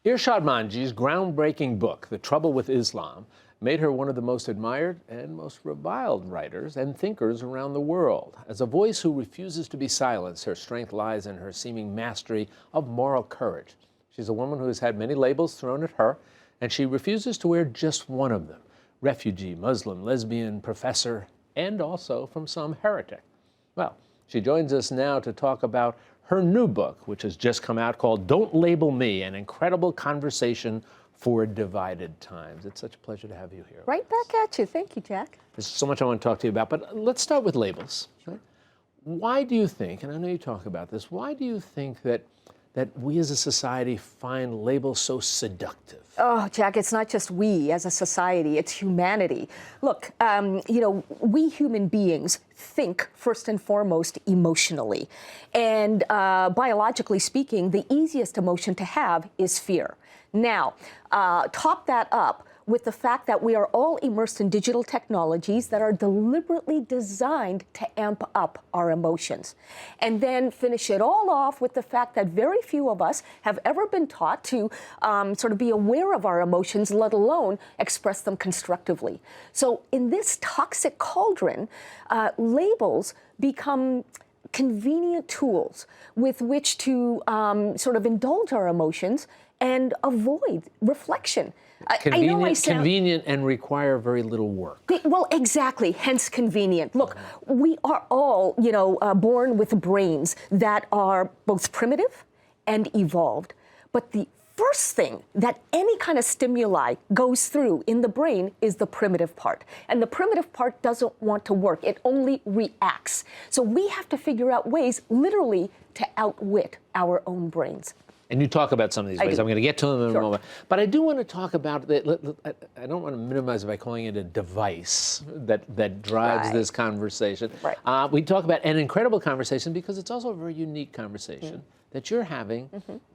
Irshad Manji's groundbreaking book, The Trouble with Islam, made her one of the most admired and most reviled writers and thinkers around the world. As a voice who refuses to be silenced, her strength lies in her seeming mastery of moral courage. She's a woman who has had many labels thrown at her, and she refuses to wear just one of them: refugee, Muslim, lesbian, professor, and also from some heretic. Well, she joins us now to talk about her new book, which has just come out, called Don't Label Me, an incredible conversation for divided times. It's such a pleasure to have you here. Right back at you. Thank you, Jack. There's so much I want to talk to you about, but let's start with labels. Right? Why do you think, and I know you talk about this, why do you think that we as a society find labels so seductive? Oh, Jack, it's not just we as a society, it's humanity. Look, we human beings think first and foremost emotionally. And biologically speaking, the easiest emotion to have is fear. Now, top that up with the fact that we are all immersed in digital technologies that are deliberately designed to amp up our emotions. And then finish it all off with the fact that very few of us have ever been taught to sort of be aware of our emotions, let alone express them constructively. So in this toxic cauldron, labels become convenient tools with which to sort of indulge our emotions and avoid reflection. Convenient and require very little work. Well, exactly, hence convenient. Look, we are all, born with brains that are both primitive and evolved. But the first thing that any kind of stimuli goes through in the brain is the primitive part. And the primitive part doesn't want to work. It only reacts. So we have to figure out ways, literally, to outwit our own brains. And you talk about some of these ways. I'm going to get to them in a moment. But I do want to talk about, I don't want to minimize it by calling it a device that drives this conversation. Right. We talk about an incredible conversation because it's also a very unique conversation that you're having.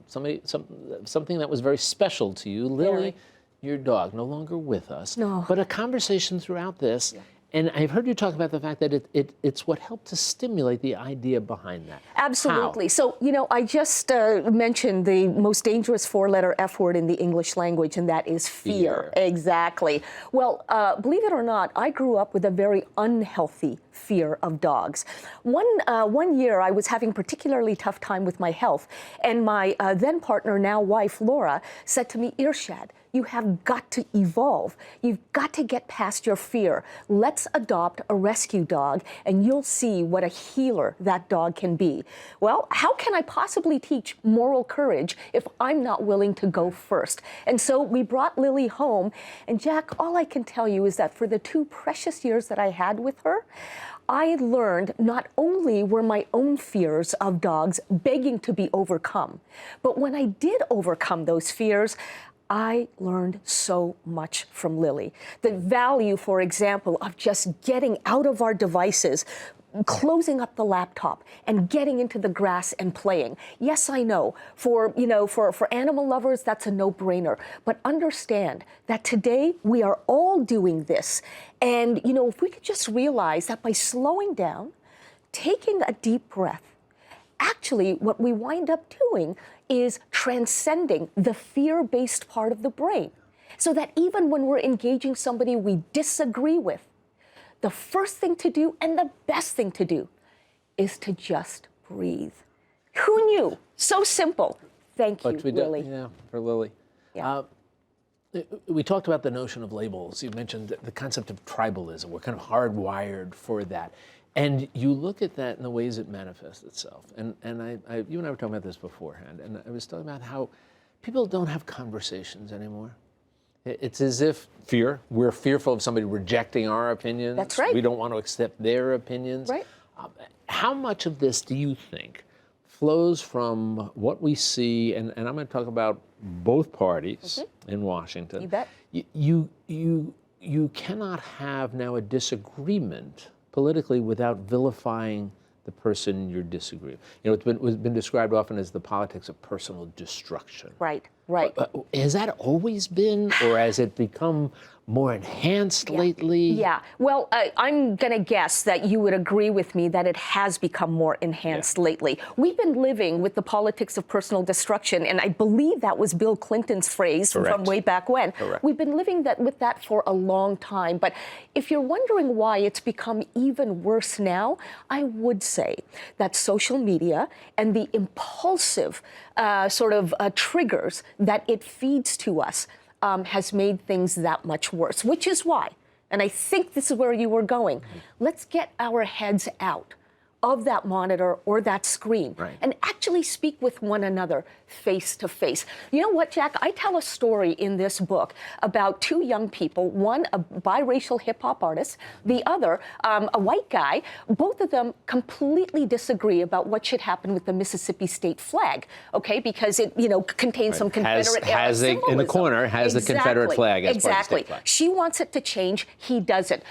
Something that was very special to you. Lily, your dog, no longer with us. No. But a conversation throughout this. Yeah. And I've heard you talk about the fact that it's what helped to stimulate the idea behind that. Absolutely. How? So, I just mentioned the most dangerous four-letter F word in the English language, and that is fear. Exactly. Well, believe it or not, I grew up with a very unhealthy fear of dogs. One year, I was having a particularly tough time with my health, and my then partner, now wife, Laura, said to me, Irshad, you have got to evolve. You've got to get past your fear. Let's adopt a rescue dog, and you'll see what a healer that dog can be. Well, how can I possibly teach moral courage if I'm not willing to go first? And so we brought Lily home, and Jack, all I can tell you is that for the 2 precious years that I had with her, I learned not only were my own fears of dogs begging to be overcome, but when I did overcome those fears, I learned so much from Lily. The value, for example, of just getting out of our devices, closing up the laptop and getting into the grass and playing. Yes, I know, for animal lovers, that's a no-brainer. But understand that today we are all doing this. And, if we could just realize that by slowing down, taking a deep breath, actually, what we wind up doing is transcending the fear-based part of the brain. So that even when we're engaging somebody we disagree with, the first thing to do and the best thing to do is to just breathe. Who knew? So simple. Thank you, Lily. Yeah, for Lily. Yeah. We talked about the notion of labels. You mentioned the concept of tribalism. We're kind of hardwired for that. And you look at that in the ways it manifests itself. And you and I were talking about this beforehand, and I was talking about how people don't have conversations anymore. It's as if we're fearful of somebody rejecting our opinions. That's right. We don't want to accept their opinions. Right. How much of this do you think flows from what we see, and I'm going to talk about both parties in Washington. You bet. You cannot have now a disagreement politically without vilifying the person you're disagreeing with. It's been described often as the politics of personal destruction. Right. Right. Has that always been, or has it become more enhanced lately? Yeah. Well, I'm going to guess that you would agree with me that it has become more enhanced lately. We've been living with the politics of personal destruction, and I believe that was Bill Clinton's phrase from way back when. Correct. We've been living with that for a long time. But if you're wondering why it's become even worse now, I would say that social media and the impulsive triggers that it feeds to us has made things that much worse, which is why, and I think this is where you were going, let's get our heads out of that monitor or that screen and actually speak with one another face to face. You know what, Jack? I tell a story in this book about two young people, one a biracial hip hop artist, the other a white guy. Both of them completely disagree about what should happen with the Mississippi state flag, okay? Because it, contains some Confederate era symbolism. In the corner has the Confederate flag as part of the state flag. She wants it to change. He doesn't.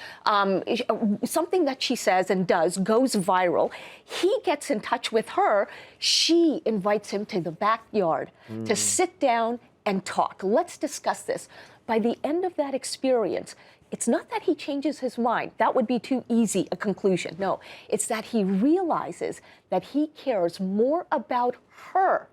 Something that she says and does goes viral. He gets in touch with her. She invites him to the backyard to sit down and talk. Let's discuss this. By the end of that experience, it's not that he changes his mind. That would be too easy a conclusion. No, it's that he realizes that he cares more about her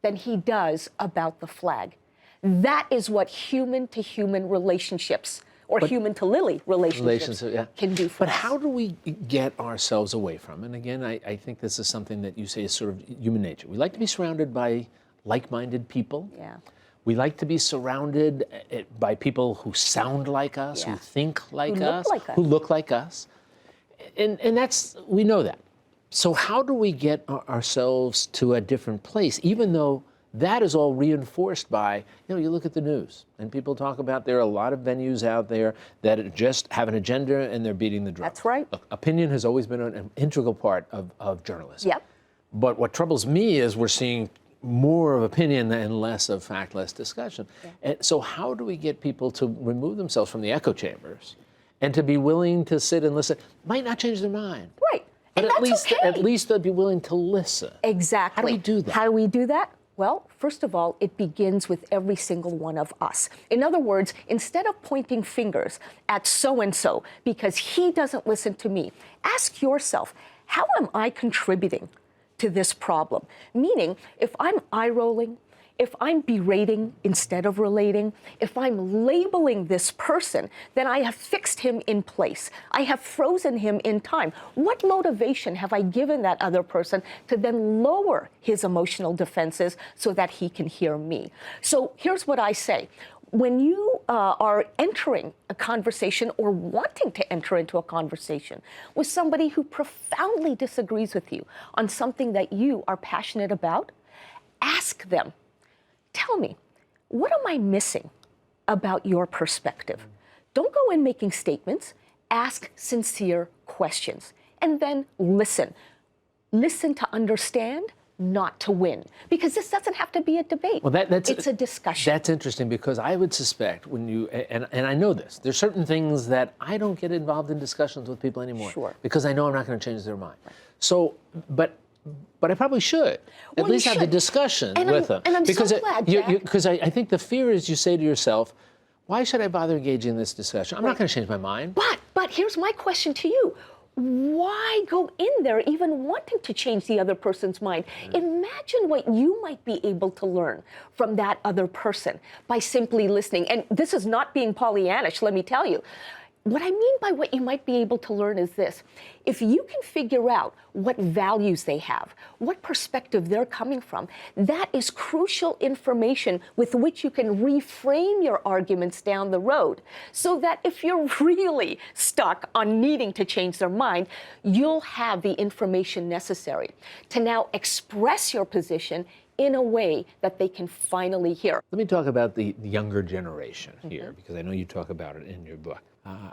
than he does about the flag. That is what human-to-human relationships or human-to-lily relationships can do for us. But how do we get ourselves away from, and again, I think this is something that you say is sort of human nature. We like to be surrounded by like-minded people. Yeah. We like to be surrounded by people who sound like us, who think like us, who look like us. And we know that. So how do we get ourselves to a different place, even though that is all reinforced by, you look at the news and people talk about there are a lot of venues out there that just have an agenda and they're beating the drum. That's right. Look, opinion has always been an integral part of journalism. Yep. But what troubles me is we're seeing more of opinion and less of fact, less discussion. Yeah. And so how do we get people to remove themselves from the echo chambers and to be willing to sit and listen? Might not change their mind. Right. But and at least they'll be willing to listen. Exactly. How do we do that? How do we do that? Well, first of all, it begins with every single one of us. In other words, instead of pointing fingers at so-and-so because he doesn't listen to me, ask yourself, how am I contributing to this problem? Meaning, if I'm eye-rolling, if I'm berating instead of relating, if I'm labeling this person, then I have fixed him in place. I have frozen him in time. What motivation have I given that other person to then lower his emotional defenses so that he can hear me? So here's what I say. When you are entering a conversation or wanting to enter into a conversation with somebody who profoundly disagrees with you on something that you are passionate about, ask them, tell me, what am I missing about your perspective? Don't go in making statements. Ask sincere questions. And then listen. Listen to understand, not to win. Because this doesn't have to be a debate. Well, it's a discussion. That's interesting because I would suspect when you, and I know this, there's certain things that I don't get involved in discussions with people anymore. Sure. Because I know I'm not going to change their mind. So, but I probably should at least have the discussion with them. And I'm because so glad, Jack. Because I think the fear is you say to yourself, why should I bother engaging in this discussion? I'm not going to change my mind. But here's my question to you. Why go in there even wanting to change the other person's mind? Imagine what you might be able to learn from that other person by simply listening. And this is not being Pollyannish, let me tell you. What I mean by what you might be able to learn is this. If you can figure out what values they have, what perspective they're coming from, that is crucial information with which you can reframe your arguments down the road so that if you're really stuck on needing to change their mind, you'll have the information necessary to now express your position in a way that they can finally hear. Let me talk about the younger generation here, because I know you talk about it in your book.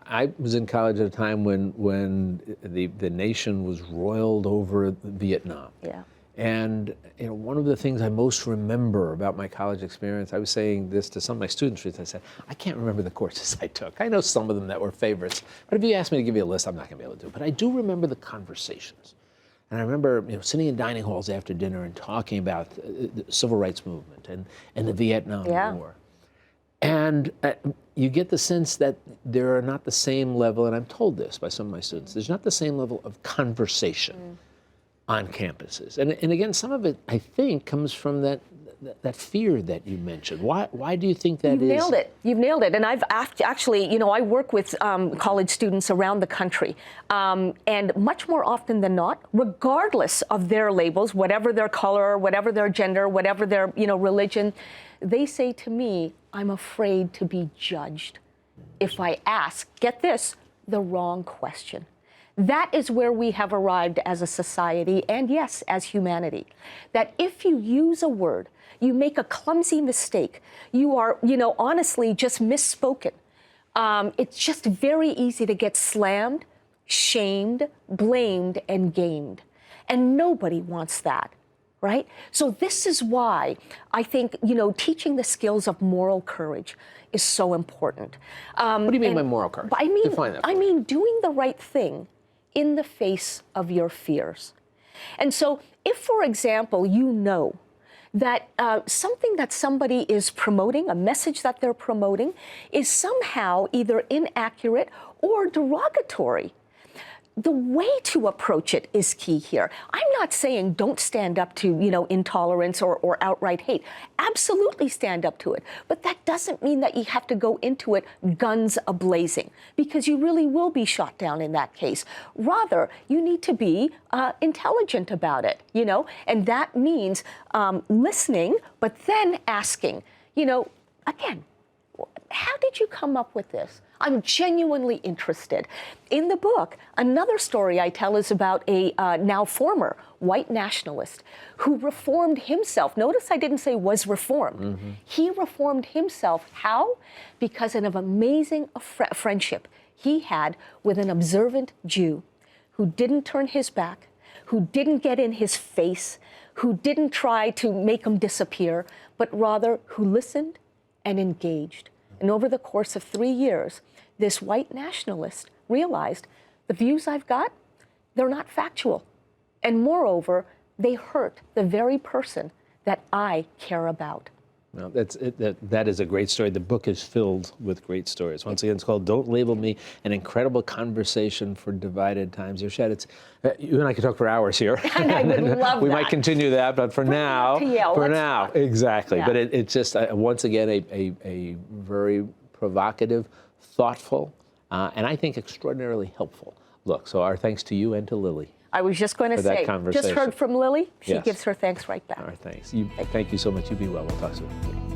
I was in college at a time when the nation was roiled over Vietnam. Yeah. And one of the things I most remember about my college experience, I was saying this to some of my students, I said, I can't remember the courses I took. I know some of them that were favorites, but if you asked me to give you a list, I'm not going to be able to do it. But I do remember the conversations. And I remember sitting in dining halls after dinner and talking about the civil rights movement and the Vietnam War. And you get the sense that there are not the same level, and I'm told this by some of my students, there's not the same level of conversation on campuses. And again, some of it, I think, comes from that fear that you mentioned. Why do you think that is? You've nailed it. You've nailed it. And I've actually, I work with college students around the country. And much more often than not, regardless of their labels, whatever their color, whatever their gender, whatever their, religion, they say to me, I'm afraid to be judged if I ask, get this, the wrong question. That is where we have arrived as a society, and yes, as humanity. That if you use a word, you make a clumsy mistake, you are, honestly just misspoken. It's just very easy to get slammed, shamed, blamed, and gamed. And nobody wants that, right? So this is why I think, teaching the skills of moral courage is so important. What do you mean by moral courage? Define that. I mean doing the right thing in the face of your fears. And so if, for example, you know that something that somebody is promoting, a message that they're promoting, is somehow either inaccurate or derogatory, the way to approach it is key here. I'm not saying don't stand up to, intolerance or outright hate. Absolutely stand up to it. But that doesn't mean that you have to go into it guns a-blazing, because you really will be shot down in that case. Rather, you need to be intelligent about it, and that means listening, but then asking, again, how did you come up with this? I'm genuinely interested. In the book, another story I tell is about a now former white nationalist who reformed himself. Notice I didn't say was reformed. Mm-hmm. He reformed himself. How? Because of an amazing friendship he had with an observant Jew who didn't turn his back, who didn't get in his face, who didn't try to make him disappear, but rather who listened and engaged. And over the course of 3 years, this white nationalist realized the views I've got, they're not factual. And moreover, they hurt the very person that I care about. Well, that is a great story. The book is filled with great stories. Once again, it's called Don't Label Me, an incredible conversation for divided times. Yoshette, you and I could talk for hours here. And I would love we that. might continue that, but for now, exactly. Yeah. But it's just, once again, a very provocative, thoughtful, and I think extraordinarily helpful look. So our thanks to you and to Lily. I was just going to say, just heard from Lily. She gives her thanks right back. All right, thanks. Thank you so much. You be well. We'll talk soon.